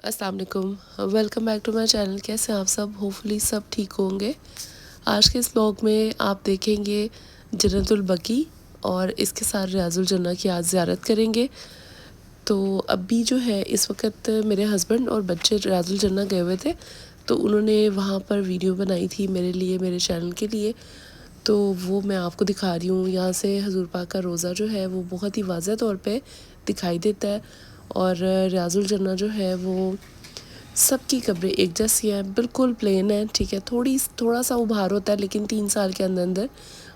अस्सलाम वालेकुम, welcome back to my channel. कैसे हैं आप सब? होपफुली सब ठीक होंगे। आज के इस ब्लॉग में आप देखेंगे जन्नतुल बकी और इसके साथ रियाजुल जन्ना की आज ज़ियारत करेंगे। तो अभी जो है इस वक्त मेरे हस्बैंड और बच्चे रियाजुल जन्ना गए हुए थे, तो उन्होंने वहाँ पर वीडियो बनाई थी मेरे लिए, मेरे चैनल के लिए। तो वो मैं आपको दिखा रही हूँ। यहाँ से हजूर पाक का रोज़ा जो है वो बहुत ही वाज़ह तौर पे दिखाई देता है और रियाजुल जन्ना जो है वो सबकी कब्रें एक जैसी हैं, बिल्कुल प्लेन है। ठीक है, थोड़ा सा उभार होता है, लेकिन 3 साल के अंदर अंदर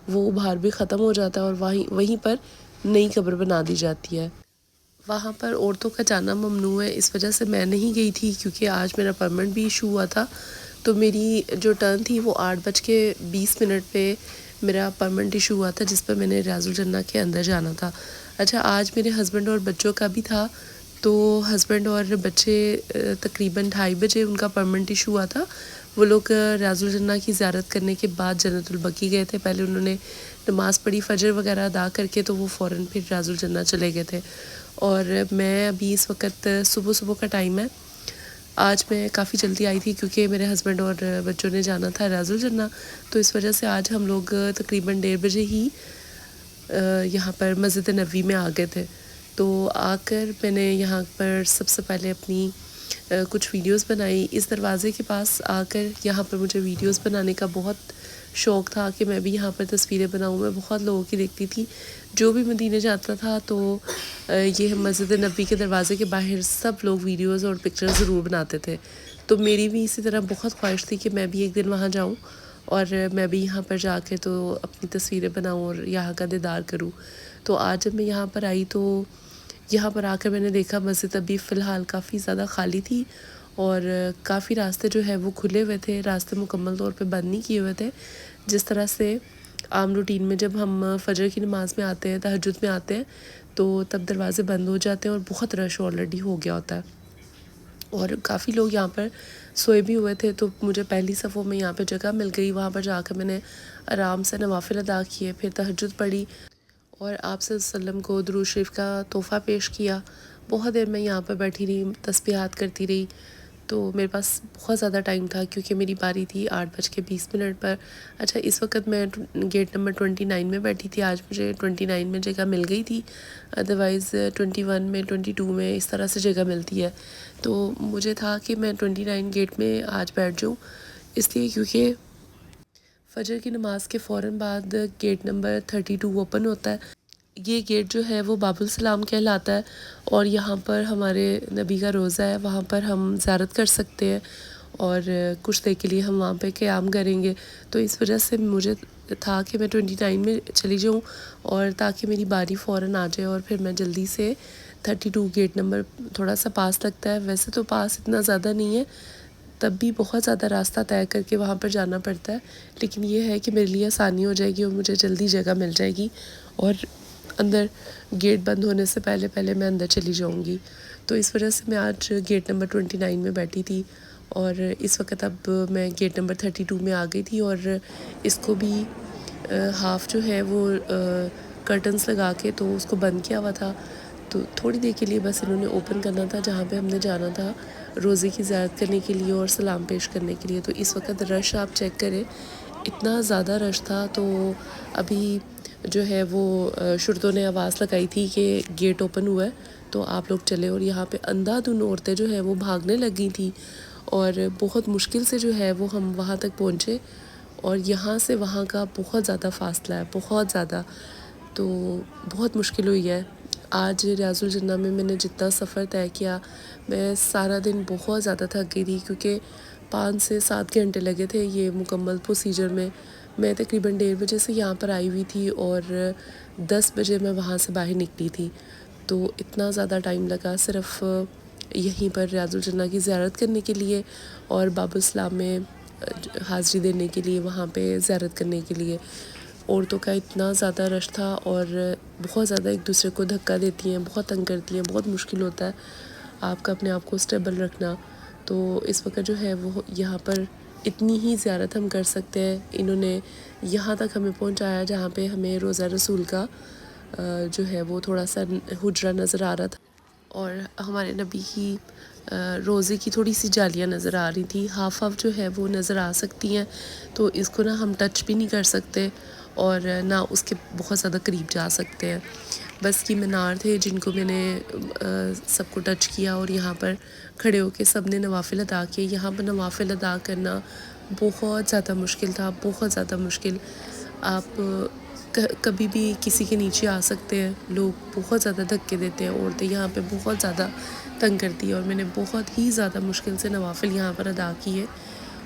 वो उभार भी ख़त्म हो जाता है और वहीं पर नई कब्र बना दी जाती है। वहाँ पर औरतों का जाना ममनू है, इस वजह से मैं नहीं गई थी क्योंकि आज मेरा परमिट भी इशू हुआ था। तो मेरी जो टर्न थी वो 8:20 पे मेरा परमिट इशू हुआ था, जिस पर मैंने रियाजुल जन्ना के अंदर जाना था। अच्छा, आज मेरे हस्बैंड और बच्चों का भी था। तो हस्बैंड और बच्चे तकरीबन 2:30 उनका परमिट इशू हुआ था। वो लोग रियाजुल जन्ना की ज़ियारत करने के बाद जन्नतुल बकी गए थे। पहले उन्होंने नमाज़ पढ़ी, फ़जर वगैरह अदा करके, तो वो फ़ौरन फिर रियाजुल जन्ना चले गए थे। और मैं अभी इस वक्त सुबह सुबह का टाइम है। आज मैं काफ़ी जल्दी आई थी क्योंकि मेरे हस्बैंड और बच्चों ने जाना था रियाजुल जन्ना, तो इस वजह से आज हम लोग तकरीबन 1:30 ही यहाँ पर मस्जिद नबवी में आ गए थे। तो आकर मैंने यहाँ पर सबसे पहले अपनी कुछ वीडियोस बनाई। इस दरवाज़े के पास आकर यहाँ पर मुझे वीडियोस बनाने का बहुत शौक़ था कि मैं भी यहाँ पर तस्वीरें बनाऊँ। मैं बहुत लोगों की देखती थी, जो भी मदीने जाता था तो ये मस्जिद नबवी के दरवाज़े के बाहर सब लोग वीडियोस और पिक्चर्स ज़रूर बनाते थे। तो मेरी भी इसी तरह बहुत ख्वाहिश थी कि मैं भी एक दिन वहाँ जाऊँ और मैं भी यहाँ पर जाके तो अपनी तस्वीरें बनाऊँ और यहाँ का दीदार करूँ। तो आज जब मैं यहाँ पर आई तो यहाँ पर आकर मैंने देखा मस्जिद अभी फ़िलहाल काफ़ी ज़्यादा खाली थी और काफ़ी रास्ते जो है वो खुले हुए थे। रास्ते मुकम्मल तौर पे बंद नहीं किए हुए थे। जिस तरह से आम रूटीन में जब हम फ़जर की नमाज़ में आते हैं, तहज्जुद में आते हैं, तो तब दरवाज़े बंद हो जाते हैं और बहुत रश ऑलरेडी हो गया होता है और काफ़ी लोग यहाँ पर सोए भी हुए थे। तो मुझे पहली सफ़ों में यहाँ पे जगह मिल गई। वहाँ पर जाकर मैंने आराम से नवाफ़िल अदा किए, फिर तहज्जुद पढ़ी और आप सल्लम को दुरूद शरीफ का तोहफ़ा पेश किया। बहुत देर मैं यहाँ पर बैठी रही, तस्बीहात करती रही। तो मेरे पास बहुत ज़्यादा टाइम था क्योंकि मेरी बारी थी 8:20 पर। अच्छा, इस वक्त मैं गेट नंबर 29 में बैठी थी। आज मुझे 29 में जगह मिल गई थी, अदरवाइज़ 21 में, 22 में इस तरह से जगह मिलती है। तो मुझे था कि मैं 29 गेट में आज बैठ जाऊँ, इसलिए क्योंकि फ़जर की नमाज़ के फ़ौरन बाद गेट नंबर 32 ओपन होता है। ये गेट जो है वो बाबुल सलाम कहलाता है और यहाँ पर हमारे नबी का रोज़ा है, वहाँ पर हम ज़ियारत कर सकते हैं और कुछ देर के लिए हम वहाँ पे क़याम करेंगे। तो इस वजह से मुझे था कि मैं 29 में चली जाऊँ और ताकि मेरी बारी फ़ौरन आ जाए और फिर मैं जल्दी से 32 गेट नंबर, थोड़ा सा पास लगता है, वैसे तो पास इतना ज़्यादा नहीं है, तब भी बहुत ज़्यादा रास्ता तय करके वहाँ पर जाना पड़ता है, लेकिन ये है कि मेरे लिए आसानी हो जाएगी और मुझे जल्दी जगह मिल जाएगी और अंदर गेट बंद होने से पहले पहले मैं अंदर चली जाऊंगी। तो इस वजह से मैं आज गेट नंबर 29 में बैठी थी और इस वक्त अब मैं गेट नंबर 32 में आ गई थी और इसको भी हाफ़ जो है वो कर्टन्स लगा के तो उसको बंद किया हुआ था। तो थोड़ी देर के लिए बस इन्होंने ओपन करना था, जहाँ पे हमने जाना था रोज़े की ज़ियारत करने के लिए और सलाम पेश करने के लिए। तो इस वक्त रश आप चेक करें, इतना ज़्यादा रश था। तो अभी जो है वो शुरतों ने आवाज़ लगाई थी कि गेट ओपन हुआ है, तो आप लोग चले। और यहाँ पे अंधाधुन औरतें जो है वो भागने लगी थी और बहुत मुश्किल से जो है वो हम वहाँ तक पहुँचे और यहाँ से वहाँ का बहुत ज़्यादा फासला है, बहुत ज़्यादा। तो बहुत मुश्किल हुई है। आज रियाजुल जन्ना में मैंने जितना सफ़र तय किया, मैं सारा दिन बहुत ज़्यादा थक गई थी क्योंकि 5 से 7 घंटे लगे थे ये मुकम्मल प्रोसीजर में। मैं तकरीबन 1:30 से यहाँ पर आई हुई थी और 10 बजे मैं वहाँ से बाहर निकली थी। तो इतना ज़्यादा टाइम लगा सिर्फ़ यहीं पर रियाजुल जन्ना की ज़ियारत करने के लिए और बाबुल सलाम में हाज़िरी देने के लिए, वहाँ पे ज़ियारत करने के लिए। औरतों का इतना ज़्यादा रश था और बहुत ज़्यादा एक दूसरे को धक्का देती हैं, बहुत तंग करती हैं, बहुत मुश्किल होता है आपका अपने आप को स्टेबल रखना। तो इस वक्त जो है वो यहाँ पर इतनी ही ज़ियारत हम कर सकते हैं। इन्होंने यहाँ तक हमें पहुँचाया जहाँ पे हमें रोज़ा रसूल का जो है वो थोड़ा सा हुजरा नज़र आ रहा था। और हमारे नबी की रोज़े की थोड़ी सी जालियाँ नज़र आ रही थी, हाफ हाफ जो है वो नज़र आ सकती हैं। तो इसको ना हम टच भी नहीं कर सकते और ना उसके बहुत ज़्यादा करीब जा सकते हैं। बस ये मीनार थे जिनको मैंने सबको टच किया और यहाँ पर खड़े होके सब ने नवाफिल अदा किए। यहाँ पर नवाफिल अदा करना बहुत ज़्यादा मुश्किल था, बहुत ज़्यादा मुश्किल। आप कभी भी किसी के नीचे आ सकते हैं, लोग बहुत ज़्यादा धक्के देते हैं, औरतें यहाँ पे बहुत ज़्यादा तंग करती है। और मैंने बहुत ही ज़्यादा मुश्किल से नवाफिल यहाँ पर अदा किए।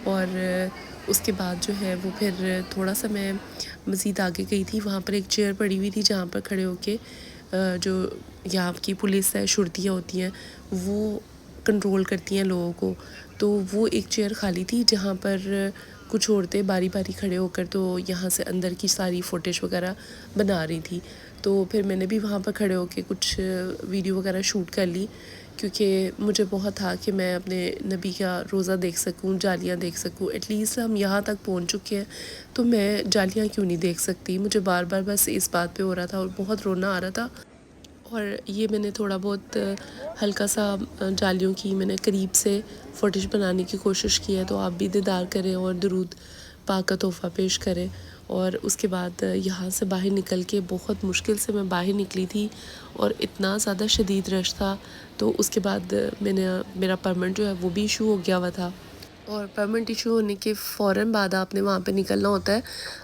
और उसके बाद जो है वो फिर थोड़ा सा मैं मज़ीद आगे गई थी, वहाँ पर एक चेयर पड़ी हुई थी जहाँ पर खड़े होके जो यहाँ की पुलिस है, शुर्तियाँ होती हैं, वो कंट्रोल करती हैं लोगों को। तो वो एक चेयर खाली थी जहाँ पर कुछ औरतें बारी बारी खड़े होकर तो यहाँ से अंदर की सारी फुटेज वगैरह बना रही थी। तो फिर मैंने भी वहाँ पर खड़े होकर कुछ वीडियो वगैरह शूट कर ली, क्योंकि मुझे बहुत था कि मैं अपने नबी का रोज़ा देख सकूं, जालियाँ देख सकूं। एटलीस्ट हम यहाँ तक पहुँच चुके हैं तो मैं जालियाँ क्यों नहीं देख सकती। मुझे बार बार बस इस बात पे हो रहा था और बहुत रोना आ रहा था। और ये मैंने थोड़ा बहुत हल्का सा जालियों की मैंने करीब से फुटेज बनाने की कोशिश की है। तो आप भी दीदार करें और दरूद पाक का तोहफ़ा पेश करें। और उसके बाद यहाँ से बाहर निकल के बहुत मुश्किल से मैं बाहर निकली थी और इतना ज़्यादा शदीद रश था। तो उसके बाद मेरा परमिट जो है वो भी इशू हो गया हुआ था। और परमिट इशू होने के फ़ौरन बाद आपने वहाँ पे निकलना होता है।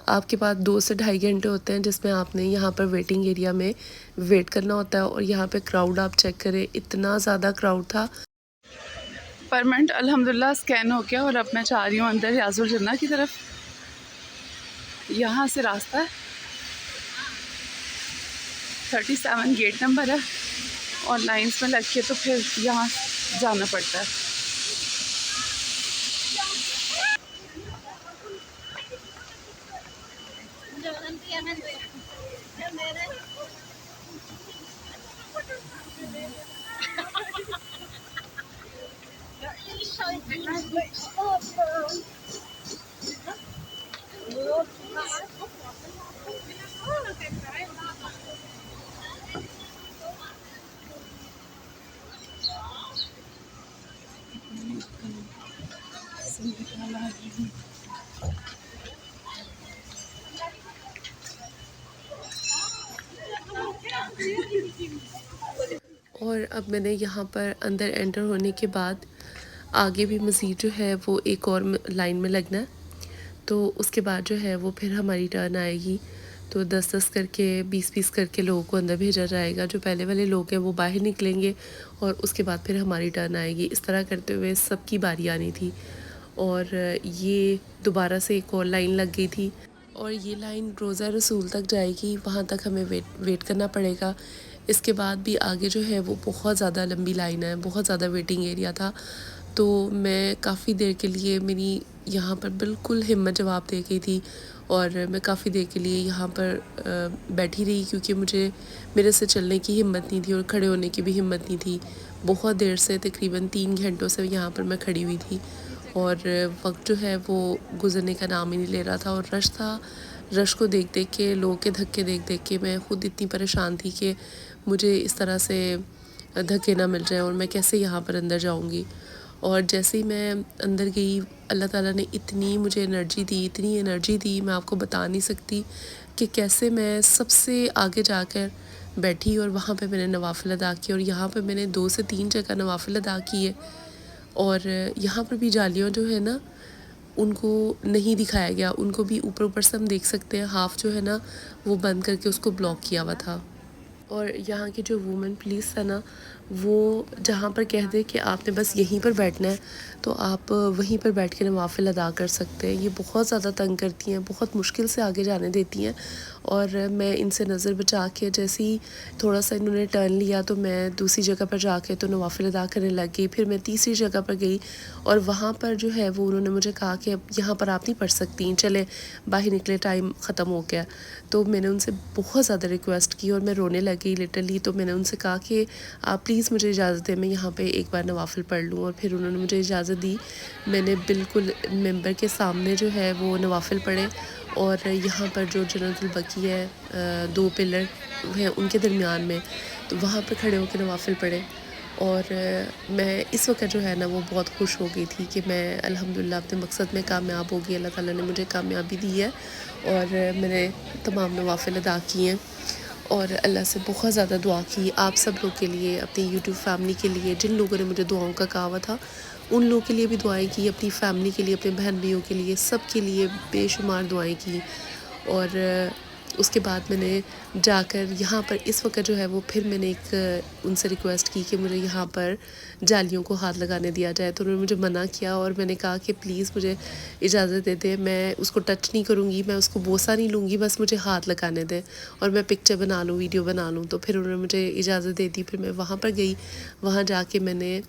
आपके पास 2 से ढाई घंटे होते हैं जिसमें आपने यहाँ पर वेटिंग एरिया में वेट करना होता है। और यहाँ पे क्राउड आप चेक करें, इतना ज़्यादा क्राउड था। परमिट अल्हम्दुलिल्लाह स्कैन हो गया और अब मैं जा रही हूँ अंदर रियाजुल जन्नह की तरफ। यहाँ से रास्ता है 37 गेट नंबर है और लाइंस में लग के तो फिर यहाँ जाना पड़ता है। और अब मैंने यहाँ पर अंदर एंटर होने के बाद आगे भी मज़ीद जो है वो एक और लाइन में लगना है। तो उसके बाद जो है वो फिर हमारी टर्न आएगी। तो 10-10 करके 20-20 करके लोगों को अंदर भेजा जाएगा। जो पहले वाले लोग हैं वो बाहर निकलेंगे और उसके बाद फिर हमारी टर्न आएगी। इस तरह करते हुए सबकी बारी आनी थी। और ये दोबारा से एक और लाइन लग गई थी और ये लाइन रोज़ा रसूल तक जाएगी, वहाँ तक हमें वेट करना पड़ेगा। इसके बाद भी आगे जो है वो बहुत ज़्यादा लंबी लाइन है, बहुत ज़्यादा वेटिंग एरिया था। तो मैं काफ़ी देर के लिए मेरी यहाँ पर बिल्कुल हिम्मत जवाब दे गई थी और मैं काफ़ी देर के लिए यहाँ पर बैठी रही, क्योंकि मेरे से चलने की हिम्मत नहीं थी और खड़े होने की भी हिम्मत नहीं थी। बहुत देर से तकरीबन 3 घंटों से यहाँ पर मैं खड़ी हुई थी और वक्त जो है वो गुज़रने का नाम ही नहीं ले रहा था। और रश था, रश को देख देख के, लोगों के धक्के देख देख के मैं ख़ुद इतनी परेशान थी कि मुझे इस तरह से धक्के ना मिल जाए और मैं कैसे यहाँ पर अंदर जाऊँगी। और जैसे ही मैं अंदर गई, अल्लाह ताला ने इतनी मुझे एनर्जी दी, इतनी एनर्जी दी, मैं आपको बता नहीं सकती कि कैसे मैं सबसे आगे जाकर बैठी और वहाँ पे मैंने नवाफ़िल अदा किए। और यहाँ पे मैंने 2 से 3 जगह नवाफ़िल अदा किए। और यहाँ पर भी जालियाँ जो है ना उनको नहीं दिखाया गया, उनको भी ऊपर ऊपर से हम देख सकते हैं, हाफ़ जो है ना वो बंद करके उसको ब्लॉक किया हुआ था। और यहाँ की जो वुमेन पुलिस है ना, वो जहाँ पर कह दे कि आपने बस यहीं पर बैठना है तो आप वहीं पर बैठ के नवाफ़िल अदा कर सकते हैं। ये बहुत ज़्यादा तंग करती हैं, बहुत मुश्किल से आगे जाने देती हैं। और मैं इनसे नज़र बचा के जैसे ही थोड़ा सा इन्होंने टर्न लिया तो मैं दूसरी जगह पर जाके तो नवाफ़िल अदा करने लग गई। फिर मैं तीसरी जगह पर गई और वहाँ पर जो है वो उन्होंने मुझे कहा कि अब यहाँ पर आप नहीं पढ़ सकती, चले बाहर निकले, टाइम ख़त्म हो गया। तो मैंने उनसे बहुत ज़्यादा रिक्वेस्ट की और मैं रोने लगी लिटरली। तो मैंने उनसे कहा कि आप प्लीज़ मुझे इजाज़त दें, मैं यहाँ पे एक बार नवाफ़िल पढ़ लूँ। और फिर उन्होंने मुझे इजाज़त दी। मैंने बिल्कुल मेंबर के सामने जो है वो नवाफ़िल पढ़े और यहाँ पर जो जन्नतुल बकी है, 2 पिलर हैं उनके दरमियान में, तो वहाँ पर खड़े होकर नवाफ़िल पढ़े। और मैं इस वक्त जो है ना वो बहुत खुश हो गई थी कि मैं अल्हम्दुलिल्लाह अपने मकसद में कामयाब हो गई। अल्लाह ताला ने मुझे कामयाबी दी है और मैंने तमाम नवाफिल अदा किए हैं और अल्लाह से बहुत ज़्यादा दुआ की आप सब लोग के लिए, अपनी यूट्यूब फैमिली के लिए, जिन लोगों ने मुझे दुआओं का कहा हुआ था उन लोगों के लिए भी दुआएं की, अपनी फैमिली के लिए, अपने बहन भाइयों के लिए, सब के लिए बेशुमार दुआएं की। और उसके बाद मैंने जाकर यहाँ पर इस वक्त जो है वो फिर मैंने एक उनसे रिक्वेस्ट की कि मुझे यहाँ पर जालियों को हाथ लगाने दिया जाए, तो उन्होंने मुझे मना किया और मैंने कहा कि प्लीज़ मुझे इजाज़त दे दें, मैं उसको टच नहीं करूँगी, मैं उसको बोसा नहीं लूँगी, बस मुझे हाथ लगाने दें और मैं पिक्चर बना लूँ, वीडियो बना लूँ। तो फिर उन्होंने मुझे इजाज़त दे दी। फिर मैं वहाँ पर गई, वहाँ जाके मैंने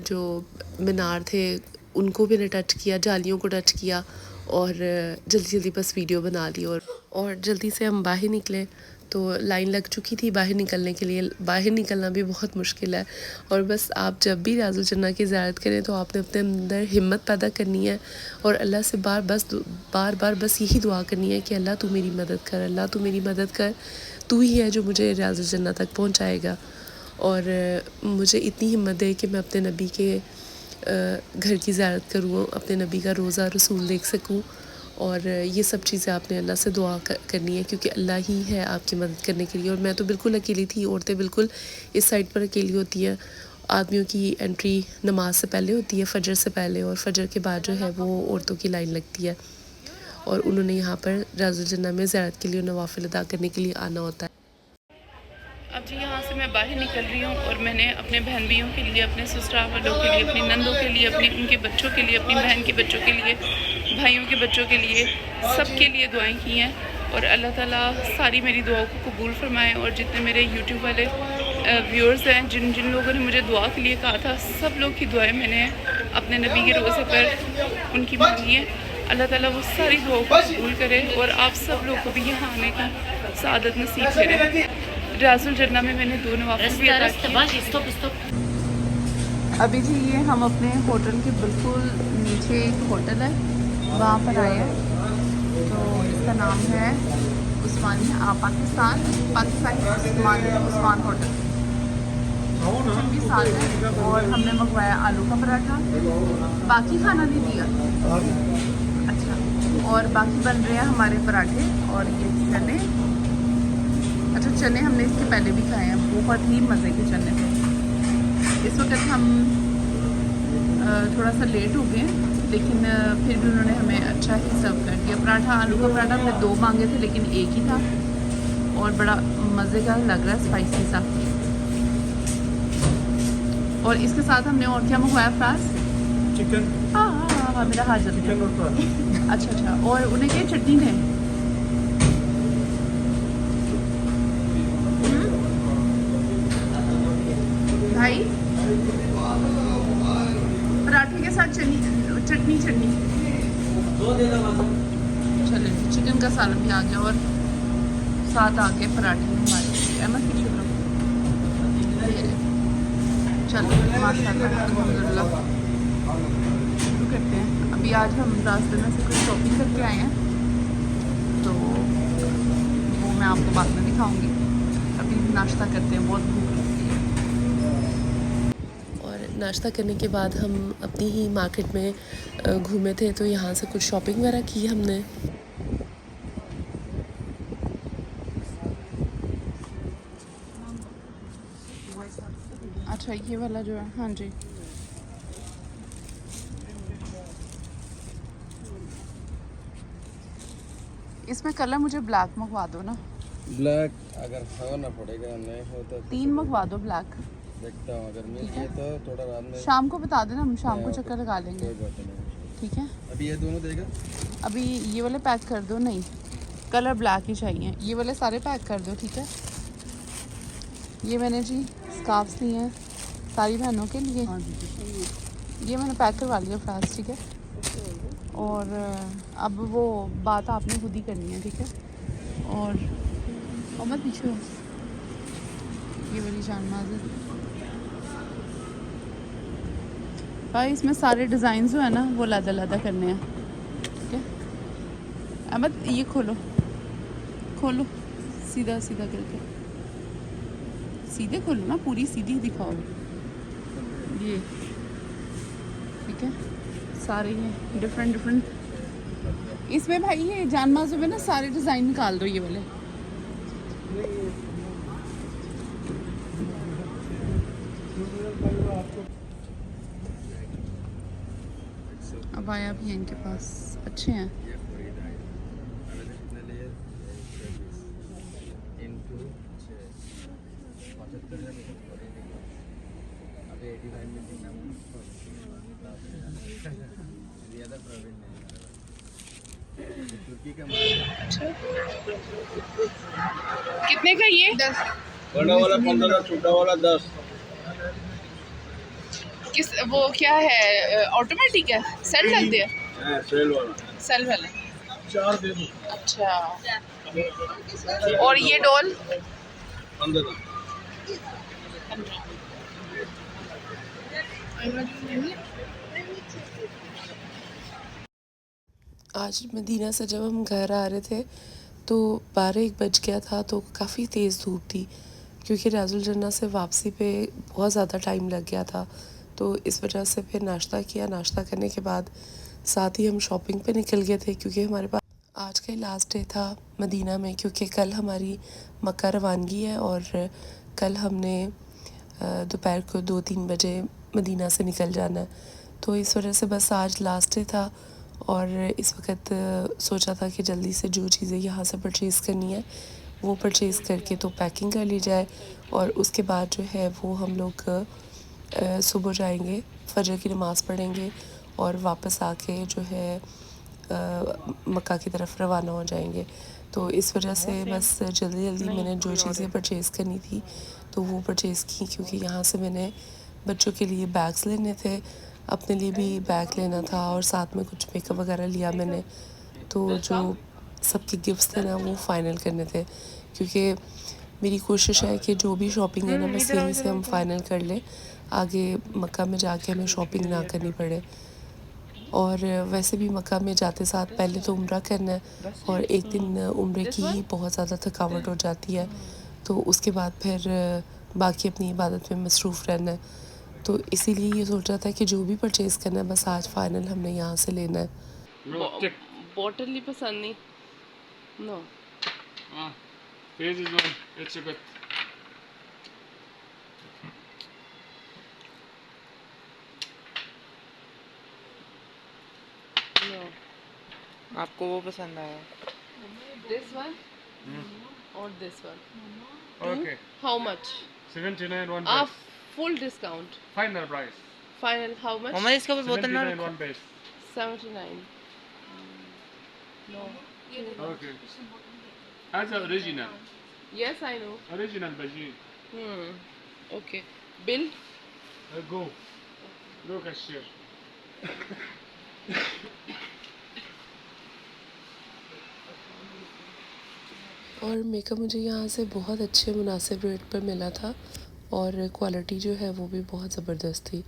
जो मीनार थे उनको भी मैंने टच किया, जालियों को टच किया और जल्दी जल्दी बस वीडियो बना ली और जल्दी से हम बाहर निकले। तो लाइन लग चुकी थी बाहर निकलने के लिए, बाहर निकलना भी बहुत मुश्किल है। और बस आप जब भी रियाजुल जन्ना की ज़ियारत करें तो आपने अपने अंदर हिम्मत पैदा करनी है और अल्लाह से बार बार बस यही दुआ करनी है कि अल्लाह तू मेरी मदद कर, अल्लाह तू मेरी मदद कर, तू ही है जो मुझे रियाजुल जन्ना तक पहुँचाएगा। और मुझे इतनी हिम्मत दे कि मैं अपने नबी के घर की ज़ियारत करूँ, अपने नबी का रोज़ा रसूल देख सकूँ। और ये सब चीज़ें आपने अल्लाह से दुआ करनी है क्योंकि अल्लाह ही है आपकी मदद करने के लिए। और मैं तो बिल्कुल अकेली थी, औरतें बिल्कुल इस साइड पर अकेली होती हैं। आदमियों की एंट्री नमाज से पहले होती है, फ़जर से पहले, और फ़जर के बाद जो है वो औरतों की लाइन लगती है और उन्होंने यहाँ पर रियाजुल जन्ना में ज़ियारत के लिए नवाफिल अदा करने के लिए आना होता है। अब जी यहाँ से मैं बाहर निकल रही हूँ और मैंने अपने बहन भाइयों के लिए, अपने ससुराल वालों के लिए, अपनी नंदों के लिए, अपने उनके बच्चों के लिए, अपनी बहन के बच्चों के लिए, भाइयों के बच्चों के लिए, सब के लिए दुआएं की हैं। और अल्लाह ताला सारी मेरी दुआओं को कबूल फरमाए। और जितने मेरे यूट्यूब वाले व्यूअर्स हैं, जिन जिन लोगों ने मुझे दुआ के लिए कहा था, सब लोग की दुआएं मैंने अपने नबी के रोज़े पर उनकी मांगी है। अल्लाह ताला वो सारी दुआओं को कबूल करे और आप सब लोग को भी यहाँ आने की सआदत नसीब करे। रियाजुल जन्ना में मैंने 2 नवाफिल भी अदा किए। अभी जी ये हम अपने होटल के बिल्कुल नीचे एक होटल है वहाँ पर आए हैं। तो इसका नाम है उस्मान होटल। किचन भी साथ है और हमने मंगवाया आलू का पराठा, बाकी खाना नहीं दिया। अच्छा, और बाकी बन रहे हैं हमारे पराठे और ये चने। अच्छा, चने हमने इसके पहले भी खाए हैं, बहुत ही मज़े के चने थे। इस वक्त हम थोड़ा सा लेट हो गए लेकिन फिर भी उन्होंने हमें अच्छा ही सर्व कर दिया। पराठा, आलू का पराठा हमने 2 मांगे थे लेकिन एक ही था और बड़ा मज़े का लग रहा है, स्पाइसी सा। और इसके साथ हमने और क्या मंगवाया फ्रांस? चिकन। हाँ, मेरा हाथ जल गया। अच्छा, और उन्हें क्या चटनी है? भाई पराठे के साथ चटनी चले। चिकन का सालन भी आ गया और साथ आ गए पराठे हमारे। अहमद की चलो माशाल्लाह अल्हम्दुलिल्लाह शुरू करते हैं। अभी आज हम रास्ते में से कुछ शॉपिंग करके आए हैं तो वो मैं आपको बाद में दिखाऊंगी। अभी नाश्ता करते हैं, बहुत भूख लगती है। और नाश्ता करने के बाद हम अपनी ही मार्केट में घूमे थे तो यहाँ से कुछ शॉपिंग वगैरह की हमने। अच्छा, ये वाला जो है, हाँ जी। इसमें कलर मुझे ब्लैक मंगवा दो ना। ब्लैक अगर होना पड़ेगा, नहीं हो तो 3 मंगवा दो ब्लैक। देखता हूँ, अगर मिल जाए तो थोड़ा रात में शाम को बता देना, हम शाम को चक्कर लगा लेंगे। कोई बात नहीं। ठीक है, अभी ये दोनों देगा। अभी ये वाले पैक कर दो। नहीं, कलर ब्लैक ही चाहिए। ये वाले सारे पैक कर दो, ठीक है। ये मैंने जी स्कार्फ्स लिए हैं सारी बहनों के लिए। ये मैंने पैक करवा लिया फ्रांस, ठीक है। और अब वो बात आपने खुद ही करनी है, ठीक है। और मत पीछे हो, ये वाली जान माजर भाई, इसमें सारे डिज़ाइन जो है ना वो लदा करने हैं, ठीक है। अहमद ये खोलो सीधा करके, सीधे खोलो ना, पूरी सीधी दिखाओ। ये ठीक है, सारे ये डिफरेंट डिफरेंट। इसमें भाई ये जान माजू में ना सारे डिज़ाइन निकाल दो ये वाले। अब आया भी है इनके पास, अच्छे हैं। कितने का ये? 10। बड़ा वाला 15, छोटा वाला 10। किस वो क्या है, ऑटोमेटिक है? सेल लगते हैं? सेल वाला। सेल वाला 4 दे दो। अच्छा। और ये डॉल 15। आज मदीना से जब हम घर आ रहे थे तो 12-1 बज गया था, तो काफ़ी तेज़ धूप थी क्योंकि राजुल जन्ना से वापसी पे बहुत ज़्यादा टाइम लग गया था। तो इस वजह से फिर नाश्ता किया। नाश्ता करने के बाद साथ ही हम शॉपिंग पे निकल गए थे क्योंकि हमारे पास आज का ही लास्ट डे था मदीना में, क्योंकि कल हमारी मक्का रवानगी है और कल हमने दोपहर को 2-3 बजे मदीना से निकल जाना है। तो इस वजह से बस आज लास्ट डे था और इस वक्त सोचा था कि जल्दी से जो चीज़ें यहाँ से परचेज़ करनी है वो परचेज़ करके तो पैकिंग कर ली जाए, और उसके बाद जो है वो हम लोग सुबह जाएंगे, फजर की नमाज़ पढ़ेंगे और वापस आके जो है मक्का की तरफ रवाना हो जाएंगे। तो इस वजह से बस जल्दी जल्दी मैंने जो चीज़ें परचेज़ करनी थी तो वो परचेज़ की, क्योंकि यहाँ से मैंने बच्चों के लिए बैग्स लेने थे, अपने लिए भी बैग लेना था और साथ में कुछ मेकअप वगैरह लिया मैंने। तो जो सबके गिफ्ट्स थे ना वो फ़ाइनल करने थे, क्योंकि मेरी कोशिश है कि जो भी शॉपिंग है ना बस यहीं से हम फ़ाइनल कर लें, आगे मक्का में जाके हमें शॉपिंग ना करनी पड़े। और वैसे भी मक्का में जाते साथ पहले तो उम्रा करना है और एक दिन उम्रे की ही बहुत ज़्यादा थकावट हो जाती है, तो उसके बाद फिर बाकी अपनी इबादत में मसरूफ़ रहना है। तो इसीलिए ये सोचा था कि जो भी परचेज़ करना है बस आज फ़ाइनल हमने यहाँ से लेना है। बॉटल नहीं पसंद नहीं नो आपको वो पसंद आया? दिस वन और this one. Okay, how much? 79 one आप base. Full discount Final price. Final how much? मम्मा इसका ऊपर बोतल ना 79 रखो। one base. 79 no. Okay. As original. Yes I know. Original Bajir. Okay bill Go. Go cashier. और makeup मुझे यहाँ से बहुत अच्छे मुनासिब रेट पर मिला था और क्वालिटी जो है वो भी बहुत ज़बरदस्त थी।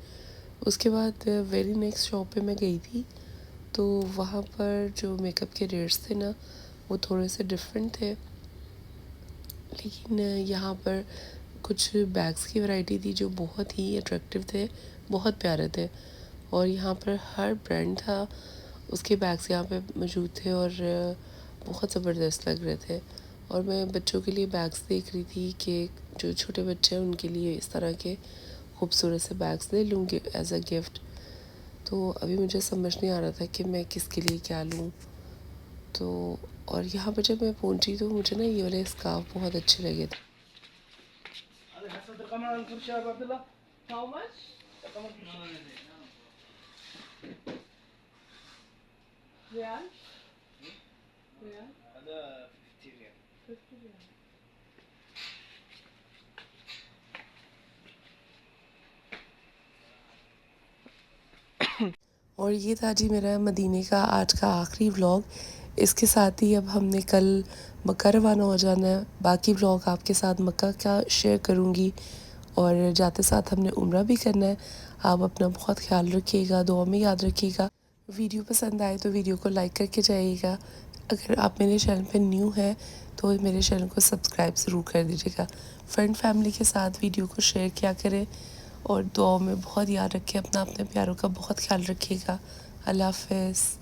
उसके बाद वेरी नेक्स्ट शॉप पे मैं गई थी, तो वहाँ पर जो मेकअप के रेट्स थे ना वो थोड़े से डिफरेंट थे, लेकिन यहाँ पर कुछ बैग्स की वैरायटी थी जो बहुत ही अट्रैक्टिव थे, बहुत प्यारे थे, और यहाँ पर हर ब्रांड था उसके बैग्स यहाँ पे मौजूद थे और बहुत ज़बरदस्त लग रहे थे। और मैं बच्चों के लिए बैग्स देख रही थी कि जो छोटे बच्चे हैं उनके लिए इस तरह के खूबसूरत से बैग्स ले लूँगी एज अ गिफ्ट। तो अभी मुझे समझ नहीं आ रहा था कि मैं किसके लिए क्या लूँ। तो और यहाँ पर जब मैं पहुँची तो मुझे ना ये वाले स्कार्फ बहुत अच्छे लगे थे। How much? Riyal riyal 50 riyal. और ये था जी मेरा मदीने का आज का आखिरी व्लॉग। इसके साथ ही अब हमने कल मक्का रवाना हो जाना है। बाकी व्लॉग आपके साथ मक्का का शेयर करूँगी और जाते साथ हमने उम्रा भी करना है। आप अपना बहुत ख्याल रखिएगा, दुआ में याद रखिएगा। वीडियो पसंद आए तो वीडियो को लाइक करके जाइएगा। अगर आप मेरे चैनल पर न्यू हैं तो मेरे चैनल को सब्सक्राइब ज़रूर कर दीजिएगा। फ्रेंड फैमिली के साथ वीडियो को शेयर किया करें और दुआओं में बहुत याद रखें अपना, अपने प्यारों का बहुत ख्याल रखिएगा। अल्लाह हाफ़िज़।